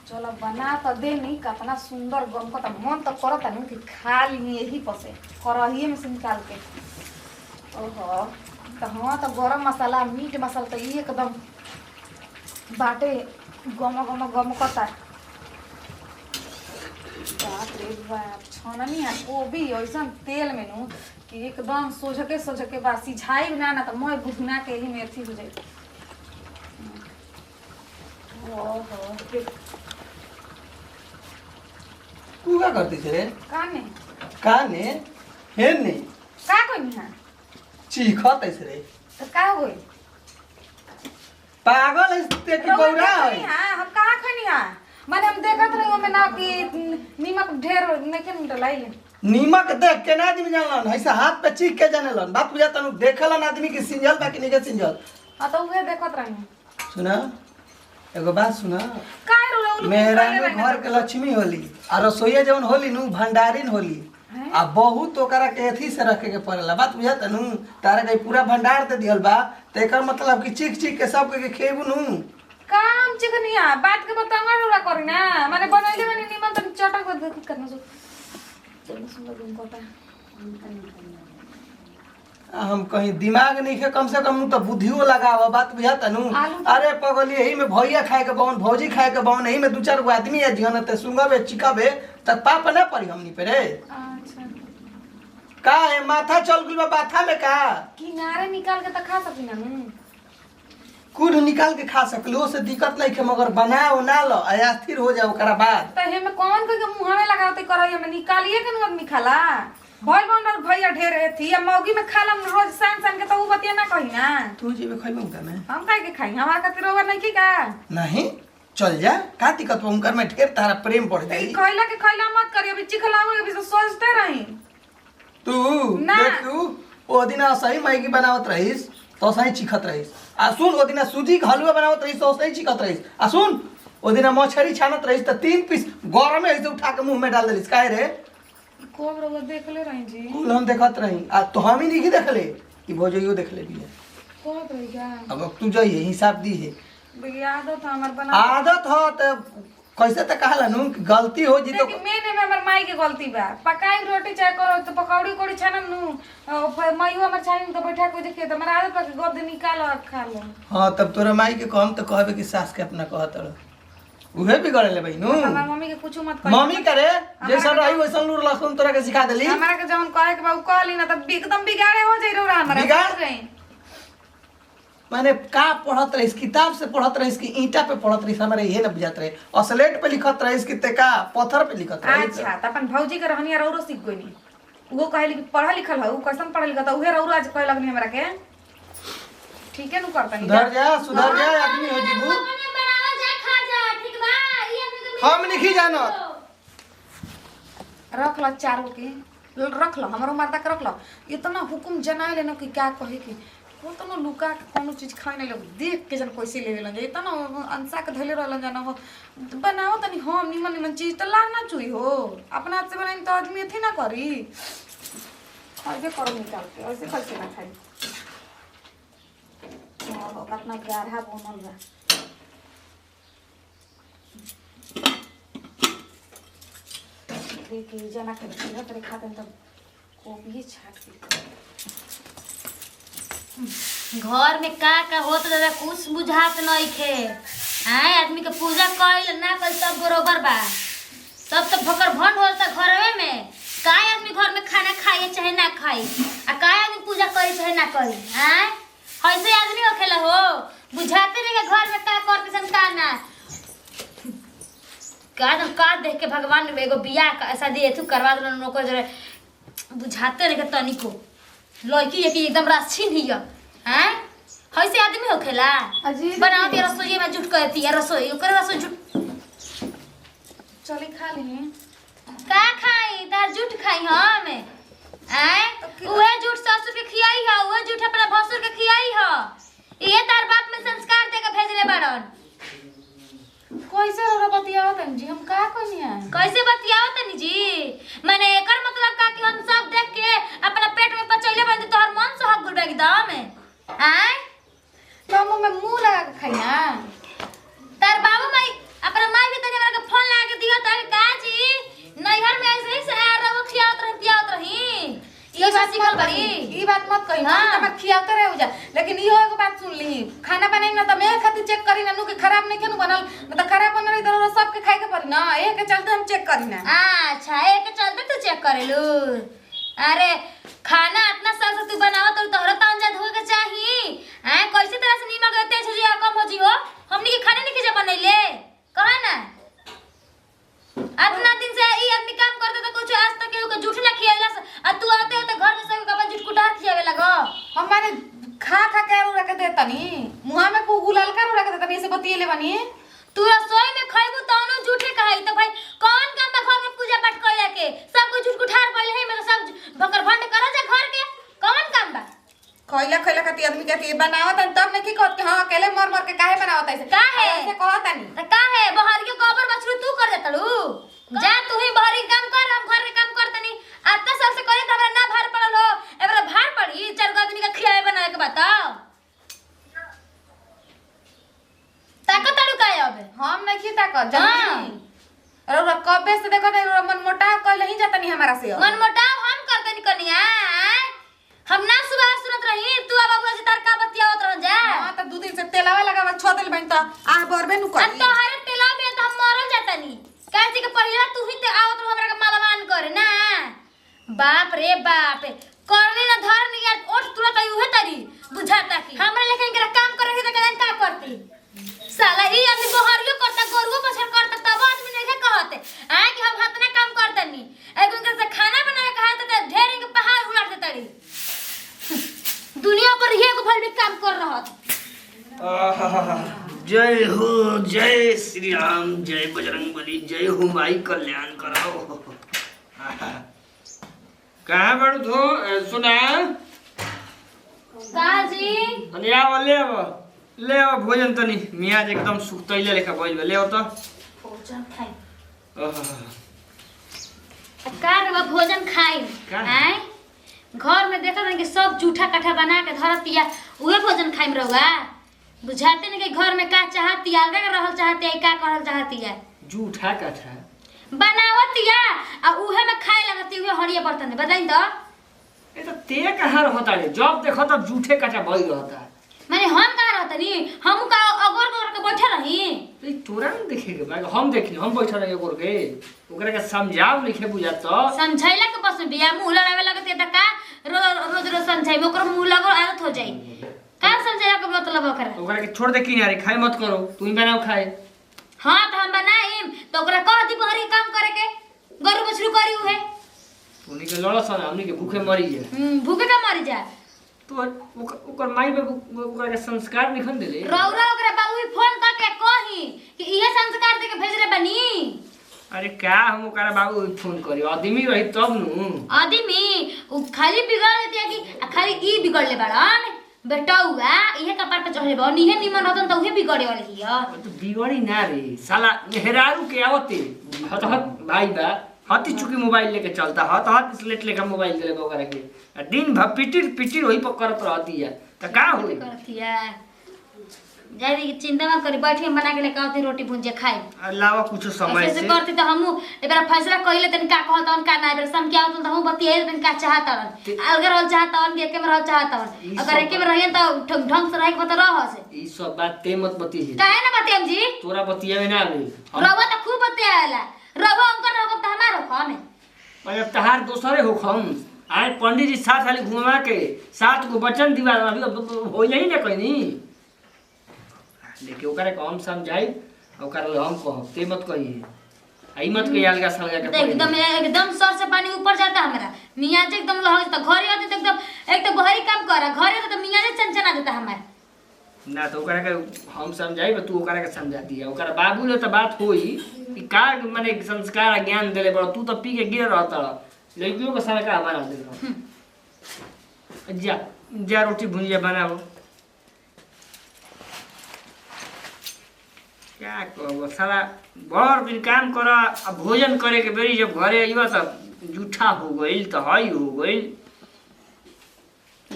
चलो बना तो दे नहीं कितना सुंदर गम का मन तो करता नहीं कि खा ली यही पसे करहिए में से निकाल के। ओहो तो हाँ तो गरम मसाला मीट मसाला तो एकदम बाटे गम गम गम करता। बाप रे बाप छाननी है वो भी ऐसा तेल में नू कि एकदम सोझके बाद सिझाई भी ना तो मैं भुना के ही मेथी हो जाए। ओहो तू क्या करती थे? काने काने हेने का कोई है चीखत ऐसे रे तो का होई पागल है ते की बौरा है। हां हम कहां खनी हां माने हम देखत रही में ना कि नीमक ढेर नहीं के डलाई नीमक देख के ना आदमी जानलन ऐसा हाथ पे चीख के जानेलन बात बुझा तनु देखलन आदमी की सिंजल बाकी नहीं के सिंजल। हां तो उहे देखत रही सुना एगो बात सुना का रो मेरा घर के लक्ष्मी होली आ रसोईया जवन होली नु भंडारिन होली आ बहुत ओकरा के एथी से रखे के पड़ेला बात बुझा तनु तारा के पूरा भंडार दे दिहल बा त एकर मतलब कि चीख चीख के सब के खेबू नु काम चिकनिया बात के बतांगा रोला करी ना माने बनैले माने निमन त चटक बद करना सो चलो सुंदर रूम कोटा हम कहीं दिमाग नहीं है कम से कम तो बुद्धियो लगावा बात बुझा तनु। अरे पगली यही में भैया खाए के बौन भौजी खाए के बौन यही में दो चार गो आदमी है जिहन ते सुंगबे चिकाबे त पाप ना पड़ी हमनी पे रे। अच्छा का है माथा चल गइल बा बाथा में का किनारे निकाल के त खा सकी ना कुछ निकाल के खा सकलो से दिक्कत नहीं है मगर बनाओ ना लो आया स्थिर हो जाओ ओकरा बाद त हे में कौन के मुंह में लगावते करई में निकालिए के न आदमी खाला भइल बनर भैया ढेर थी या मौगी में खालम रोज सान के तो उ बतिया ना कही ना तू जेबे खइबे का में हम काहे के खाई हमार खातिर ओवर नहीं की का नहीं चल जा का दिक्कत हो उनकर में ढेर तारा प्रेम बढ़ जाई। खइला के खइला मत करियो अभी चिखलाऊ अभी तो सोचते रही तू ना। देख तू ओ दिन सही मैगी बनावत रहीस तो सही चिखत रहीस आ सुन ओ दिन सूजी के हलवा बनावत रहीस तो सही चिखत रहीस आ सुन ओ दिन मछली छानत रहीस त 3 पीस गरम ऐसे उठा के मुंह में डाल देलिस काहे रे कोब रो देखले रही जी कुल हम देखत रही आ तो हम ही नहीं देखले कि भोजइयो देखले भी है। कोब रही का अब तू जाइए हिसाब दी है आदत हमर बना आदत हो त कैसे त कहला नु कि गलती हो जी तो देखी मैंने में हमर माई के गलती बा पकाई रोटी चाहे करो तो पकौड़ी कोड़ी छानम नु माईयो हमर छानी तो बैठा के देखिए तो हमारा आदत बा कि गोद निकाल और खा लो। हां तब तोरा माई के कहम त कहबे कि सास के अपना कहत रह उहे बिगड़े ले बहिनू हमार मम्मी के कुछ मत कही मम्मी करे जैसा रही वैसा लूर लहसुन तोरा के सिखा देली हमारा के जवन कहे के बा उ कहली ना त एकदम बिगाड़े हो जाई रो हमरा बिगाड़ गई माने का पढ़त रहिस किताब से पढ़त रहिस कि ईंटा पे पढ़त रहिस हमारे ये न बुझात रहे और स्लेट पे लिखत रहिस कि ते का पत्थर पे लिखत रहिस। अच्छा त अपन भौजी के रहनिया रौरो सीख गइनी वो कहली कि पढ़ा लिखल हो कैसन पढ़ा लिखल उहे रौरो आज कहे लगनी हमरा के ठीक है नु करतनी सुधर जा आदमी हो जीबू बनावा जा खा जा ठीक बा ई आदमी के हम नहीं जानत रख लो चारों के रख लो हमरो मारता के रख लो इतना हुकुम जनाए लेनो कि क्या कहे कि वो तो न लुका के कोनो चीज खाए नहीं लोग देख के जन कैसे लेवे लन इतना अंसा के धले रहलन जाना हो बनाओ तनी हम निमन निमन चीज तो लाग ना चुई हो अपना हाथ से बनाई तो आदमी अथी ना करी ऐसे करो निकाल के ऐसे कैसे ना खाई ओ कितना गाढ़ा बनल बा देखिए जना के तेरे खाते तब कोबी छाट के घर में का होत दादा कुछ बुझात नहीं खे आए आदमी के पूजा कइल ना कइल सब बरोबर बा सब तो भकर भंड होता घरवे में काय आदमी घर में खाना खाए चाहे ना खाए आ काय आदमी पूजा करे चाहे ना करे हैं ऐसे आदमी होखेला हो बुझाते नहीं के घर में का करते सन का ना का देख के भगवान ने एगो बियाह का ऐसा दिए तू करवा दो नो को जरे बुझाते नहीं के तनिको लड़की है कि एकदम राछी नहीं है ऐसे आदमी होखेला बनाओ ते रसोई में जुट करती है रसोई ओकर रसोई जुट चली खा ली का खाई तार जुट खाई हम उहे जुट ससुर के खियाई ह उहे जुट अपना भसुर के खियाई ह ये तार बाप में संस्कार दे के भेजले बाड़न कैसे रो बतियाओ तन जी हम का कहनिया कैसे बतियाओ तनी जी माने एकर मतलब का कि हम सब देख के अपना पेट में पचैले बंद तोहर मन से हक गुल एकदम आय तो मुंह में मुंह लगा के खाई ना तार बाबू माई अपना माई भी तनी हमरा के रहल बड़ी ई बात मत कही हाँ। हम त खियावते रहे हो जा लेकिन इहो एगो बात सुन ली खाना बनाई ना त मैं खातिर चेक करी ना नु के खराब नहीं केनु बनल न त खराब बनल इधर सबके खाए के पड़ी ना एक के चलते हम चेक करी ना अच्छा एक चलते तू चेक करेलू अरे खाना इतना साल से तू बनाओ तो तोहरा तो अंजाद होए के चाहिए हैं कैसे तरह से नीमक रहते छ जी कम हो जी हो हमनी के खाने नहीं के बनैले कहा ना इतना दिन से ई आदमी काम करते तो कुछ आज तक केहू के झूठ ना खियाला आ तू आते हो तो घर में सब के अपन झूठ कुटार खियावे लगो हम माने खा खा के रू रख देतनी मुंह में को गुलाल का रू रख देतनी ऐसे बतिएले बनी तू रसोई में खइबू तौनो झूठे कहाई तो भाई कौन काम बा घर में पूजा पाठ कइला के सब कुछ झूठ कुठार कइले है मतलब सब भकर भंड करा जा घर के कौन काम बा खइला खइला खाती आदमी कहती बनावत तब नहीं की कहत हां अकेले मर मर के काहे बनावत ऐसे काहे? ऐसे कहतानी त काहे बहरी के गोबर बछरू तू कर देतलू जा तू ही बहरी के काम कर हम घर के काम करतनी आत्ता साल से करे त हमरा ना भार पड़ल हो एबरा भार पड़ी चार गो आदमी के खियाए बनाए के बताओ ताको तड़ू काहे अबे हम नहीं खीता कर हाँ। जल्दी अरे कबे से देखो नहीं मन मोटा कल नहीं जाता नहीं हमारा से मन मोटाव हम करतनी कनिया हम ना सुबह सुनत रही तू अब बाबू जी तार का बतियावत रह जा हां त दू दिन से तेलावा लगावा छ दिल बन त आ बरबे नु आ करी तोहरे तेला में त हम मरल जातनी काहे के पहिला तू ही ते आवत रह हमरा के मालवान करे ना बाप रे बाप करवे ना धर निया ओठ तुरंत आई उहे तरी बुझाता की हमरा लेकिन एकरा काम करे के त का करती साला ई आदमी बहरियो करता गोरुओ बछर करता तब आदमी नहीं कहते आ कि हम हतना काम करतनी एगो इनकर से खाना बनाए कहा त ढेर के पहाड़ उलाट देतड़ी दुनिया पर ही एगो भल भी काम कर रहत जय हो जय श्री राम जय बजरंगबली जय हो माई कल्याण कराओ कहाँ बड़ू तो सुना का जी अनि ले आओ भोजन तनी मियाज एकदम सुक्तैले लेखा भइल ले आओ त भोजन खाई आहा, का रे भोजन खाई का? आय घर में देखत हन कि सब जूठा काठा बना के धरतिया उहे भोजन खाइम रहुआ बुझाते नहीं कि घर में का चाहती अलगा के रहल चाहती है का करल चाहती है जूठा काठा बनावतिया आ उहे में खाए लगती उहे हड़िया बर्तन में बताई तो ए त ते कहाँ रहता रे जब देखो तब जूठे काठा भइल रहता माने हम कहाँ रहतनी हम का अगोर कर के बैठे रही ए तोरा न देखे के बा हम देखनी हम बैठल रहे गोर के ओकरा के समझाव लिखे बुझात त समझैला के बस में बिया मुंह लड़ावे लगत त का रोज रोज समझाई ओकर मुंह लगो आदत हो जाई का समझैला के मतलब ओकरा ओकरा के छोड़ दे किनारे खाए मत करो तू ही बनाओ खाए हां तो हम बनाईम तो ओकरा कह दी बहरी काम करे के गरु बछरू करी उहे तूनी के लड़स ना हमनी के भूखे मरी जाए भूखे का मर जा तो ओकर माई बाबू ओकरा के संस्कार निखन देले रौरा ओकरा बाबू ही फोन करके कही कि इहे संस्कार दे के भेज रे बनी अरे का हम ओकरा बाबू के फोन करी आदमी रही तब नु आदमी उ खाली बिगड़ देती है कि खाली ई बिगड़ ले बड़न बेटा हुआ इहे कपार पे चढ़ले बन इहे निमन होतन त उहे बिगड़े वाली हिया तो बिगड़ी ना रे साला मेहरारू के आवते हत भाई बा हती चुकी मोबाइल लेके चलता हत स्लेट लेके मोबाइल देले ओकरा के आ दिन भर पिटिर पिटिर वही पर करत रहती है त का होई करतिया जाई चिंता मत करी बैठी बना के लेके आती रोटी भुंजे खाई अलावा कुछ समय ऐसे से करती तो हमू एबार फैसला कइले तनी का कहतन का ना एबार सम के आवतन त हम बतिये तनी का चाहतन अलग रहल चाहतन के में रहल चाहतन अगर एके में रहियन त ढंग से रह के बता रह से ई सब बात ते मत बती है काहे ना बतियम जी तोरा बतियावे ना आवे रवा त खूब बतियाला रवा अंकर रहो त हमारो खाने और अब तहार दोसरे हो हम आए पंडित जी साथ खाली घुमा के 7 गो वचन दिवा अभी हो नहीं ना कहीं लेकिन ओकरा के हम समझाई ओकरा हम कहब ते मत कहिए आई मत कहिए अलगा सलगा के एकदम सर से पानी ऊपर जाता हमरा मियाँ जी एकदम लहज त घरे आते त एकदम एक तो बहरी काम करा घरे त मियाँ जी चंचना देता हमार ना तो ओकरा के हम समझाई तू ओकरा के समझा दिया ओकरा बाबू ले तो बात होई कि का माने संस्कार ज्ञान देले बड़ तू तो पी के गिर रहता लड़कियों का समय का हमारा दे जा जा रोटी भुजिया बनाओ क्या कहबो सारा बड़ दिन काम कर भोजन करे के बेरी जब घरे आइबा त जूठा हो गइल त हई हो गइल